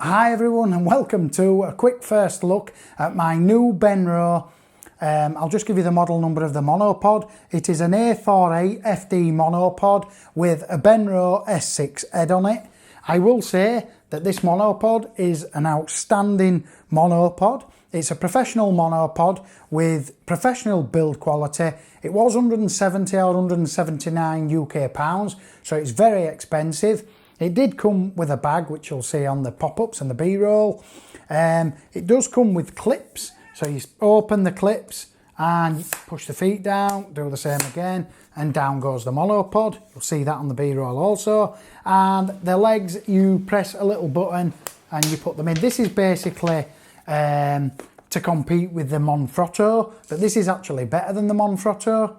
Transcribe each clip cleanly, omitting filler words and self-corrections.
Hi everyone and welcome to a quick first look at my new Benro. I'll just give you the model number of the monopod. It is an A48 FD monopod with a Benro S6 head on it. I will say that this monopod is an outstanding monopod. It's a professional monopod with professional build quality. It was 170 or 179 UK pounds, so it's very expensive. It did come with a bag, which you'll see on the pop-ups and the B-roll. It does come with clips, so you open the clips and you push the feet down, do the same again, and down goes the monopod. You'll see that on the B-roll also. And the legs, you press a little button and you put them in. This is basically to compete with the Monfrotto, but this is actually better than the Monfrotto.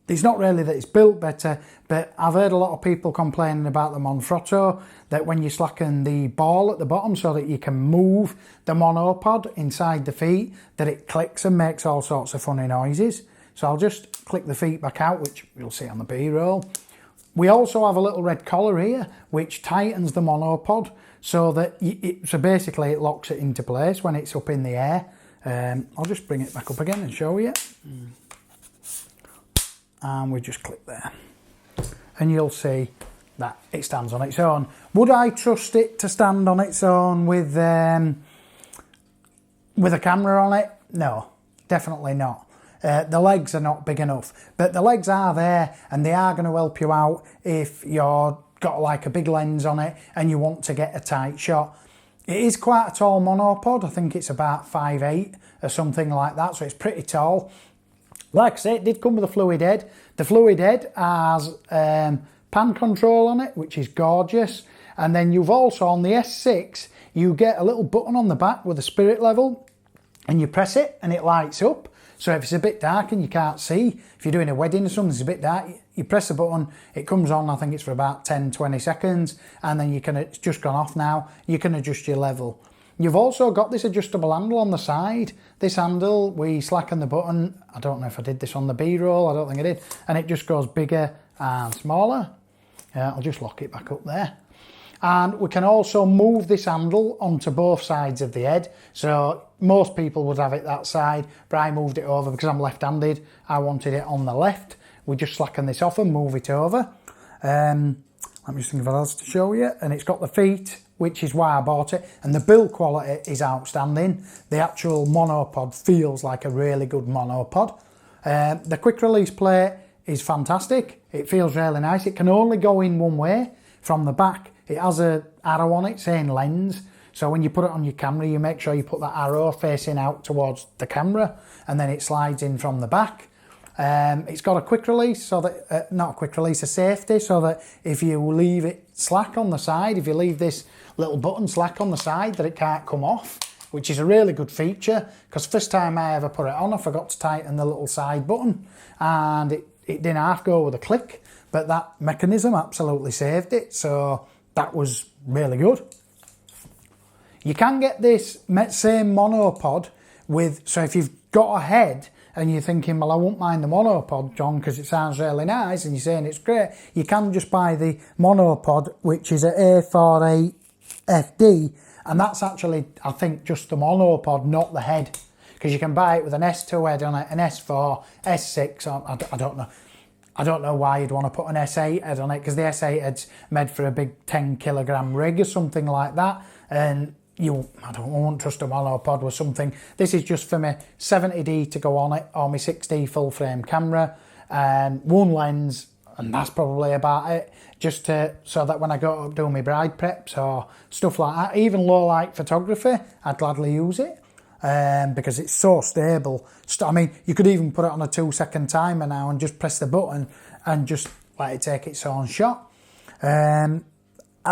It's not really that it's built better, but I've heard a lot of people complaining about the Monfrotto, that when you slacken the ball at the bottom so that you can move the monopod inside the feet, that it clicks and makes all sorts of funny noises. So I'll just click the feet back out, which you'll see on the B-roll. We also have a little red collar here, which tightens the monopod so that so basically it locks it into place when it's up in the air. I'll just bring it back up again and show you. And we just click there and you'll see that it stands on its own. Would I trust it to stand on its own with a camera on it? No, definitely not. The legs are not big enough, but the legs are there and they are going to help you out if you're got like a big lens on it and you want to get a tight shot. It is quite a tall monopod. I think it's about 5'8" or something like that, so it's pretty tall. Like I say, it did come with a fluid head. The fluid head has pan control on it, which is gorgeous. And then you've also, on the S6, you get a little button on the back with a spirit level, and you press it and it lights up. So if it's a bit dark and you can't see, if you're doing a wedding or something, it's a bit dark, you press the button, it comes on, I think it's for about 10-20 seconds, and then it's just gone off now. You can adjust your level. You've also got this adjustable handle on the side. This handle, we slacken the button. I don't know if I did this on the B-roll, I don't think I did. And it just goes bigger and smaller. I'll just lock it back up there. And we can also move this handle onto both sides of the head. So most people would have it that side, but I moved it over because I'm left-handed. I wanted it on the left. We just slacken this off and move it over. Let me just think of what else to show you. And it's got the feet, which is why I bought it, and the build quality is outstanding. The actual monopod feels like a really good monopod. The quick release plate is fantastic. It feels really nice. It can only go in one way from the back. It has an arrow on it saying lens, so when you put it on your camera you make sure you put that arrow facing out towards the camera, and then it slides in from the back. It's got a quick release, so that not a quick release, a safety, so that if you leave it slack on the side, if you leave this little button slack on the side, that it can't come off, which is a really good feature, because first time I ever put it on I forgot to tighten the little side button and it didn't half go with a click, but that mechanism absolutely saved it, so that was really good. You can get this same monopod with, so if you've got a head and you're thinking, well, I won't mind the monopod, John, because it sounds really nice, and you're saying it's great, you can just buy the monopod, which is an A48 FD, and that's actually, I think, just the monopod, not the head, because you can buy it with an S2 head on it, an S4, S6, I don't know. I don't know why you'd want to put an S8 head on it, because the S8 head's made for a big 10 kilogram rig or something like that, and I won't trust a monopod with something. This is just for my 70D to go on it, or my 6D full frame camera, and one lens, and that's probably about it, just so that when I go up doing my bride preps or stuff like that, even low light photography, I'd gladly use it, because it's so stable. I mean, you could even put it on a 2-second timer now and just press the button and just let it take its own shot. And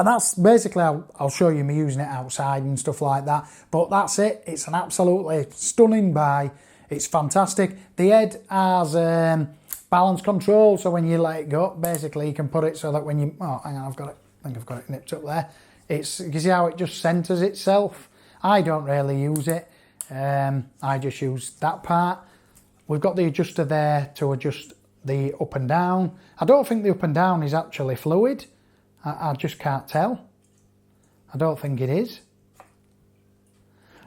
that's basically how I'll show you me using it outside and stuff like that. But that's it. It's an absolutely stunning buy. It's fantastic. The head has balance control, so when you let it go, basically you can put it so that when you... Oh, hang on, I think I've got it nipped up there. You see how it just centres itself? I don't really use it. I just use that part. We've got the adjuster there to adjust the up and down. I don't think the up and down is actually fluid. I just can't tell. I don't think it is.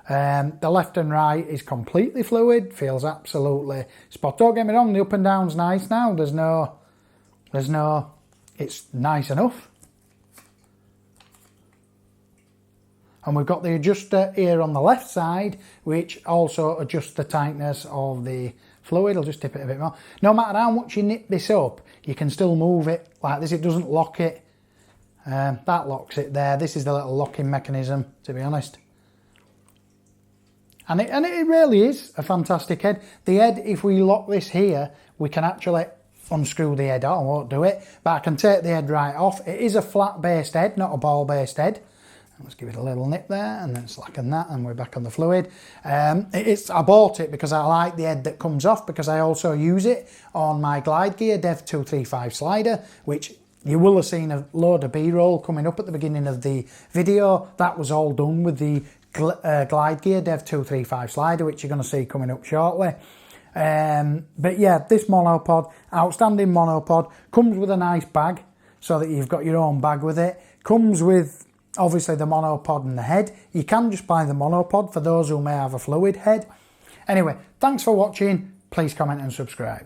The left and right is completely fluid, feels absolutely spot. Don't get me wrong, the up and down's nice now. There's no, it's nice enough. And we've got the adjuster here on the left side, which also adjusts the tightness of the fluid. I'll just tip it a bit more. No matter how much you nip this up, you can still move it like this. It doesn't lock it. That locks it there. This is the little locking mechanism, to be honest. And it really is a fantastic head. The head, if we lock this here, we can actually unscrew the head. I won't do it, but I can take the head right off. It is a flat-based head, not a ball-based head. Let's give it a little nip there and then slacken that, and we're back on the fluid. I bought it because I like the head that comes off, because I also use it on my glide gear Dev 235 slider, which you will have seen a load of B-roll coming up at the beginning of the video. That was all done with the glide gear Dev 235 slider, which you're going to see coming up shortly. But yeah, this monopod, outstanding monopod, comes with a nice bag so that you've got your own bag with it. Comes with obviously the monopod and the head. You can just buy the monopod for those who may have a fluid head. Anyway, thanks for watching. Please comment and subscribe.